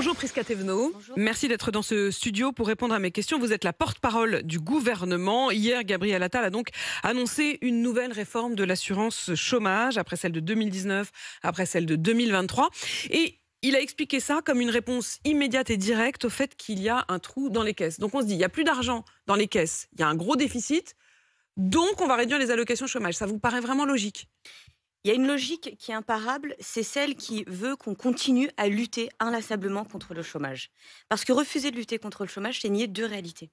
Bonjour Prisca Thévenot. Bonjour. Merci d'être dans ce studio pour répondre à mes questions. Vous êtes la porte-parole du gouvernement. Hier, Gabriel Attal a donc annoncé une nouvelle réforme de l'assurance chômage, après celle de 2019, après celle de 2023. Et il a expliqué ça comme une réponse immédiate et directe au fait qu'il y a un trou dans les caisses. Donc on se dit, il n'y a plus d'argent dans les caisses, il y a un gros déficit, donc on va réduire les allocations chômage. Ça vous paraît vraiment logique ? Il y a une logique qui est imparable, c'est celle qui veut qu'on continue à lutter inlassablement contre le chômage. Parce que refuser de lutter contre le chômage, c'est nier deux réalités.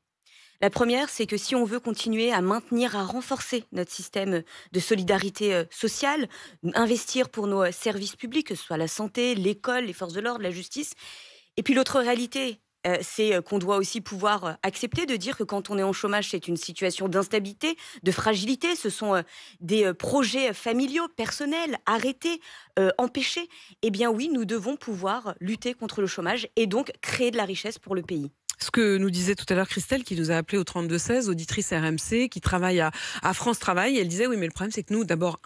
La première, c'est que si on veut continuer à maintenir, à renforcer notre système de solidarité sociale, investir pour nos services publics, que ce soit la santé, l'école, les forces de l'ordre, la justice. Et puis l'autre réalité, c'est qu'on doit aussi pouvoir accepter de dire que quand on est en chômage, c'est une situation d'instabilité, de fragilité. Ce sont des projets familiaux, personnels, arrêtés, empêchés. Eh bien oui, nous devons pouvoir lutter contre le chômage et donc créer de la richesse pour le pays. Ce que nous disait tout à l'heure Christelle, qui nous a appelé au 32-16, auditrice RMC, qui travaille à France Travail. Elle disait, oui, mais le problème, c'est que nous, d'abord,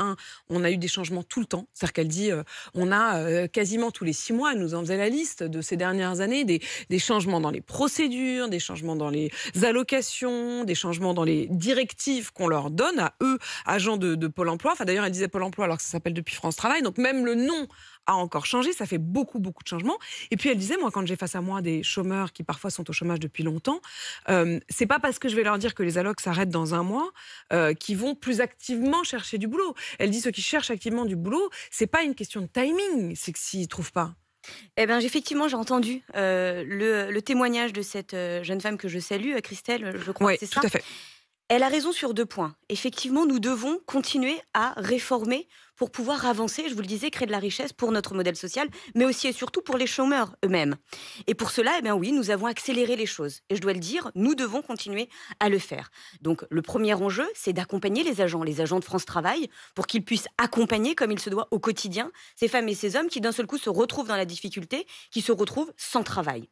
on a eu des changements tout le temps. C'est-à-dire qu'elle dit, on a quasiment tous les 6 mois, elle nous en faisait la liste de ces dernières années, des changements dans les procédures, des changements dans les allocations, des changements dans les directives qu'on leur donne à eux, agents de Pôle emploi. Enfin, d'ailleurs, elle disait Pôle emploi alors que ça s'appelle depuis France Travail. Donc, même le nom a encore changé, ça fait beaucoup de changements. Et puis elle disait, moi, quand j'ai face à moi des chômeurs qui parfois sont au chômage depuis longtemps, c'est pas parce que je vais leur dire que les allocs s'arrêtent dans un mois qu'ils vont plus activement chercher du boulot. Elle dit, ceux qui cherchent activement du boulot, c'est pas une question de timing, c'est que s'ils trouvent pas. Eh bien, effectivement, j'ai entendu le témoignage de cette jeune femme que je salue, Christelle, je crois Oui, que c'est tout ça. à fait. Elle a raison sur 2 points. Effectivement, nous devons continuer à réformer pour pouvoir avancer, je vous le disais, créer de la richesse pour notre modèle social, mais aussi et surtout pour les chômeurs eux-mêmes. Et pour cela, eh bien oui, nous avons accéléré les choses. Et je dois le dire, nous devons continuer à le faire. Donc, le premier enjeu, c'est d'accompagner les agents de France Travail, pour qu'ils puissent accompagner, comme il se doit, au quotidien, ces femmes et ces hommes qui, d'un seul coup, se retrouvent dans la difficulté, qui se retrouvent sans travail.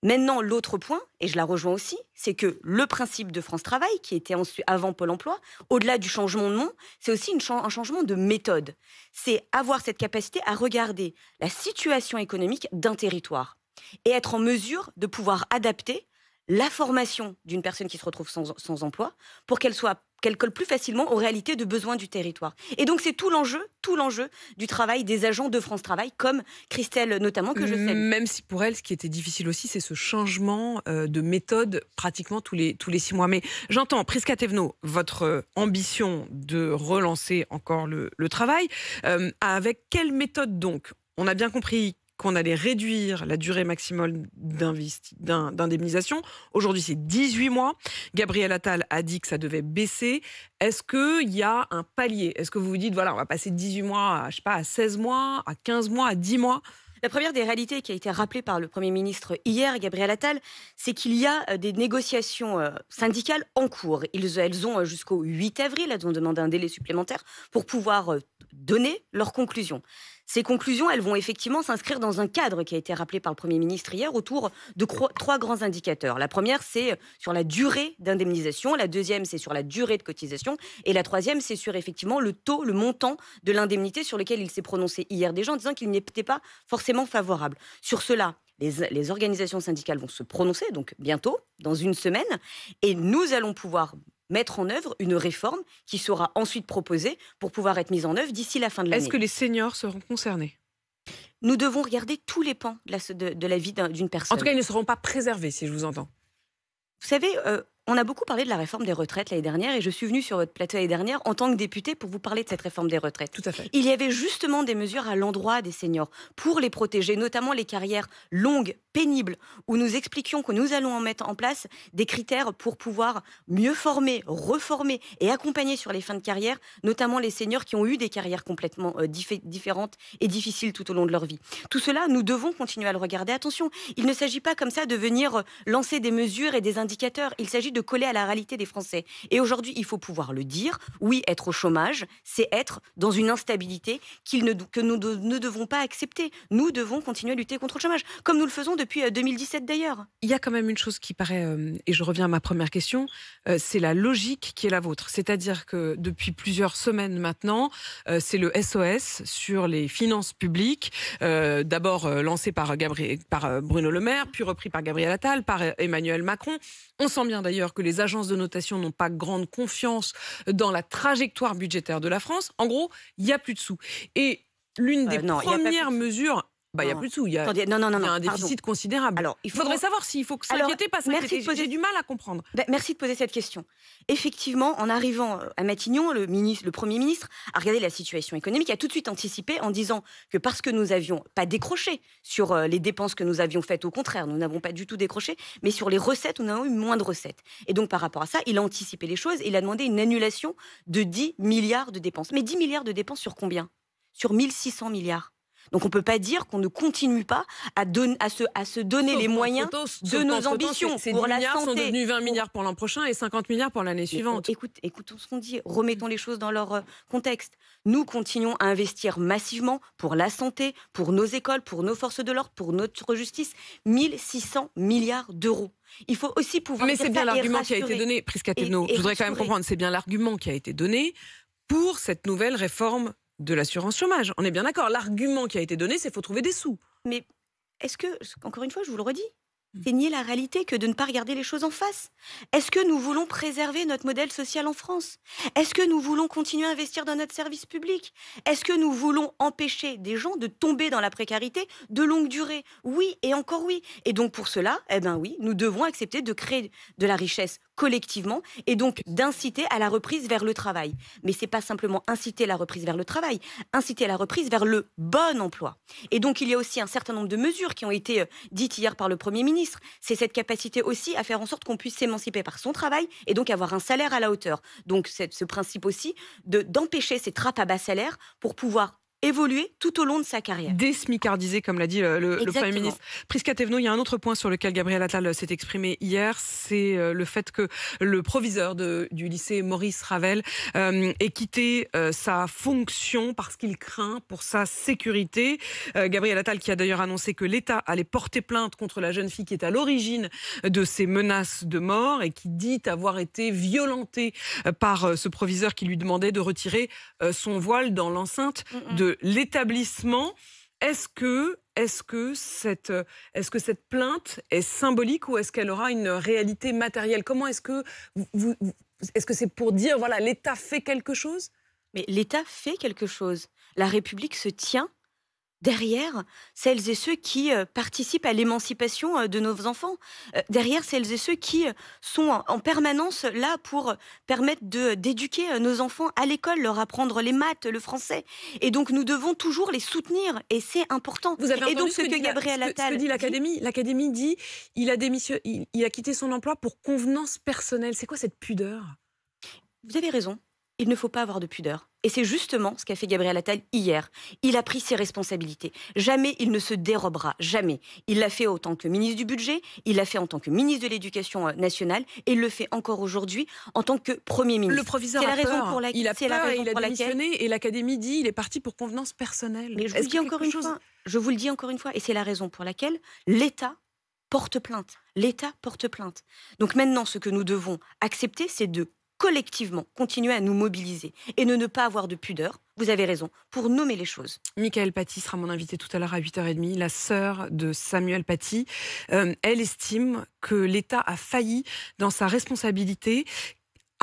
Maintenant, l'autre point, et je la rejoins aussi, c'est que le principe de France Travail, qui était avant Pôle emploi, au-delà du changement de nom, c'est aussi un changement de méthode. C'est avoir cette capacité à regarder la situation économique d'un territoire et être en mesure de pouvoir adapter la formation d'une personne qui se retrouve sans emploi pour qu'elle colle plus facilement aux réalités de besoins du territoire. Et donc c'est tout l'enjeu du travail des agents de France Travail, comme Christelle notamment, que je salue. Même si pour elle, ce qui était difficile aussi, c'est ce changement de méthode pratiquement tous les 6 mois. Mais j'entends, Prisca Thévenot, votre ambition de relancer encore le travail. Avec quelle méthode donc ? On a bien compris qu'on allait réduire la durée maximale d'indemnisation. Aujourd'hui, c'est 18 mois. Gabriel Attal a dit que ça devait baisser. Est-ce qu'il y a un palier ? Est-ce que vous vous dites, voilà, on va passer de 18 mois à, à 16 mois, à 15 mois, à 10 mois ? La première des réalités qui a été rappelée par le Premier ministre hier, Gabriel Attal, c'est qu'il y a des négociations syndicales en cours. Elles ont jusqu'au 8 avril, elles ont demandé un délai supplémentaire pour pouvoir donner leurs conclusions. Ces conclusions, elles vont effectivement s'inscrire dans un cadre qui a été rappelé par le Premier ministre hier autour de 3 grands indicateurs. La première, c'est sur la durée d'indemnisation. La deuxième, c'est sur la durée de cotisation. Et la troisième, c'est sur effectivement le taux, le montant de l'indemnité sur lequel il s'est prononcé hier déjà en disant qu'il n'était pas forcément favorable. Sur cela, les organisations syndicales vont se prononcer, donc bientôt, dans une semaine, et nous allons pouvoir mettre en œuvre une réforme qui sera ensuite proposée pour pouvoir être mise en œuvre d'ici la fin de l'année. Est-ce que les seniors seront concernés ? Nous devons regarder tous les pans de la vie d'une personne. En tout cas, ils ne seront pas préservés, si je vous entends. Vous savez, on a beaucoup parlé de la réforme des retraites l'année dernière, et je suis venue sur votre plateau l'année dernière en tant que députée pour vous parler de cette réforme des retraites. Tout à fait. Il y avait justement des mesures à l'endroit des seniors pour les protéger, notamment les carrières longues, pénibles, où nous expliquions que nous allons en mettre en place des critères pour pouvoir mieux former, reformer et accompagner sur les fins de carrière, notamment les seniors qui ont eu des carrières complètement différentes et difficiles tout au long de leur vie. Tout cela, nous devons continuer à le regarder. Attention, il ne s'agit pas comme ça de venir lancer des mesures et des indicateurs. Il s'agit de coller à la réalité des Français. Et aujourd'hui, il faut pouvoir le dire. Oui, être au chômage, c'est être dans une instabilité que nous ne devons pas accepter. Nous devons continuer à lutter contre le chômage, comme nous le faisons depuis 2017 d'ailleurs. Il y a quand même une chose qui paraît, et je reviens à ma première question, c'est la logique qui est la vôtre. C'est-à-dire que depuis plusieurs semaines maintenant, c'est le SOS sur les finances publiques, d'abord lancé par Bruno Le Maire, puis repris par Gabriel Attal, par Emmanuel Macron. On sent bien d'ailleurs que les agences de notation n'ont pas grande confiance dans la trajectoire budgétaire de la France. En gros, il n'y a plus de sous. Et l'une des Non, il y a pas plus premières de sous. mesures... Bah, il n'y a Non. plus de sous, il y a Attendez, non, un pardon. déficit considérable. Alors, Il faudrait savoir s'il faut s'inquiéter, pas merci s'inquiéter. de poser J'ai du mal à comprendre. Merci de poser cette question. Effectivement, en arrivant à Matignon, le Premier ministre a regardé la situation économique, a tout de suite anticipé en disant que parce que nous n'avions pas décroché sur les dépenses que nous avions faites, au contraire, nous n'avons pas du tout décroché, mais sur les recettes, nous avons eu moins de recettes. Et donc, par rapport à ça, il a anticipé les choses et il a demandé une annulation de 10 milliards de dépenses. Mais 10 milliards de dépenses sur combien? Sur 1600 milliards. Donc on ne peut pas dire qu'on ne continue pas à se donner les moyens de nos ambitions ces pour 10 la milliards sont santé. devenus 20 milliards pour l'an prochain et 50 milliards pour l'année suivante. Écoutons ce qu'on dit, remettons les choses dans leur contexte. Nous continuons à investir massivement pour la santé, pour nos écoles, pour nos forces de l'ordre, pour notre justice, 1600 milliards d'euros. Il faut aussi pouvoir Mais dire c'est bien ça et l'argument qui a été rassurer. donné, Prisca Thévenot. Et Je voudrais quand même rassurer. comprendre, c'est bien l'argument qui a été donné pour cette nouvelle réforme de l'assurance chômage. On est bien d'accord, l'argument qui a été donné, c'est qu'il faut trouver des sous. Mais est-ce que, encore une fois, je vous le redis, c'est nier la réalité que de ne pas regarder les choses en face. Est-ce que nous voulons préserver notre modèle social en France? Est-ce que nous voulons continuer à investir dans notre service public? Est-ce que nous voulons empêcher des gens de tomber dans la précarité de longue durée? Oui, et encore oui. Et donc pour cela, eh ben oui, nous devons accepter de créer de la richesse collectivement et donc d'inciter à la reprise vers le travail. Mais c'est pas simplement inciter la reprise vers le travail, inciter la reprise vers le bon emploi. Et donc il y a aussi un certain nombre de mesures qui ont été dites hier par le Premier ministre. C'est cette capacité aussi à faire en sorte qu'on puisse s'émanciper par son travail et donc avoir un salaire à la hauteur. Donc c'est ce principe aussi d'empêcher ces trappes à bas salaire pour pouvoir évoluer tout au long de sa carrière. Désmicardisé, comme l'a dit le Premier Exactement. ministre. Prisca Thévenot, il y a un autre point sur lequel Gabriel Attal s'est exprimé hier, c'est le fait que le proviseur du lycée Maurice Ravel ait quitté sa fonction parce qu'il craint pour sa sécurité. Gabriel Attal qui a d'ailleurs annoncé que l'État allait porter plainte contre la jeune fille qui est à l'origine de ces menaces de mort et qui dit avoir été violentée par ce proviseur qui lui demandait de retirer son voile dans l'enceinte de l'établissement. Est-ce que cette plainte est symbolique ou est-ce qu'elle aura une réalité matérielle? Comment est-ce que est-ce que c'est pour dire voilà, l'État fait quelque chose? Mais l'État fait quelque chose. La République se tient derrière celles et ceux qui participent à l'émancipation de nos enfants, derrière celles et ceux qui sont en permanence là pour permettre d'éduquer nos enfants à l'école, leur apprendre les maths, le français. Et donc nous devons toujours les soutenir et c'est important. Vous avez Et entendu donc ce que dit Gabriel Attal dit l'Académie? L'Académie dit il a quitté son emploi pour convenance personnelle. C'est quoi cette pudeur? Vous avez raison. Il ne faut pas avoir de pudeur. Et c'est justement ce qu'a fait Gabriel Attal hier. Il a pris ses responsabilités. Jamais il ne se dérobera, jamais. Il l'a fait en tant que ministre du Budget, il l'a fait en tant que ministre de l'Éducation nationale, et il le fait encore aujourd'hui en tant que Premier ministre. Le proviseur a peur. Il a peur et il a démissionné et l'Académie dit il est parti pour convenance personnelle. Mais je vous le dis encore une fois, et c'est la raison pour laquelle l'État porte plainte. L'État porte plainte. Donc maintenant, ce que nous devons accepter, c'est de collectivement continuer à nous mobiliser et ne pas avoir de pudeur, vous avez raison, pour nommer les choses. Mickaëlle Paty sera mon invitée tout à l'heure à 8h30, la sœur de Samuel Paty. Elle estime que l'État a failli dans sa responsabilité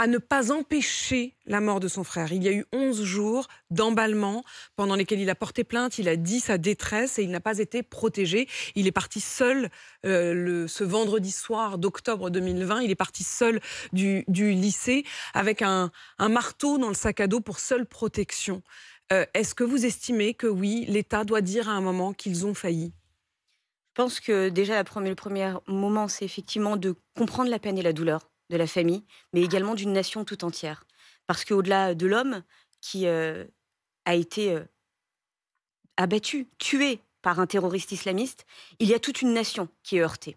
à ne pas empêcher la mort de son frère. Il y a eu 11 jours d'emballement pendant lesquels il a porté plainte, il a dit sa détresse et il n'a pas été protégé. Il est parti seul ce vendredi soir d'octobre 2020, il est parti seul du lycée avec un marteau dans le sac à dos pour seule protection. Est-ce que vous estimez que oui, l'État doit dire à un moment qu'ils ont failli? Je pense que déjà le premier moment, c'est effectivement de comprendre la peine et la douleur de la famille, mais également d'une nation tout entière. Parce qu'au-delà de l'homme qui a été abattu, tué par un terroriste islamiste, il y a toute une nation qui est heurtée.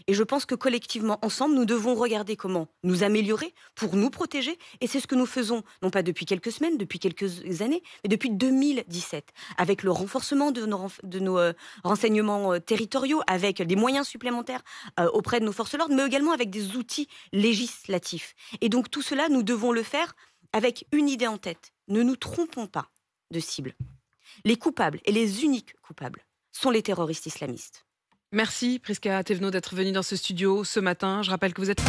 Et je pense que collectivement, ensemble, nous devons regarder comment nous améliorer pour nous protéger. Et c'est ce que nous faisons, non pas depuis quelques semaines, depuis quelques années, mais depuis 2017, avec le renforcement de nos renseignements territoriaux, avec des moyens supplémentaires auprès de nos forces de l'ordre, mais également avec des outils législatifs. Et donc tout cela, nous devons le faire avec une idée en tête. Ne nous trompons pas de cible. Les coupables, et les uniques coupables, sont les terroristes islamistes. Merci Prisca Thévenot d'être venue dans ce studio ce matin. Je rappelle que vous êtes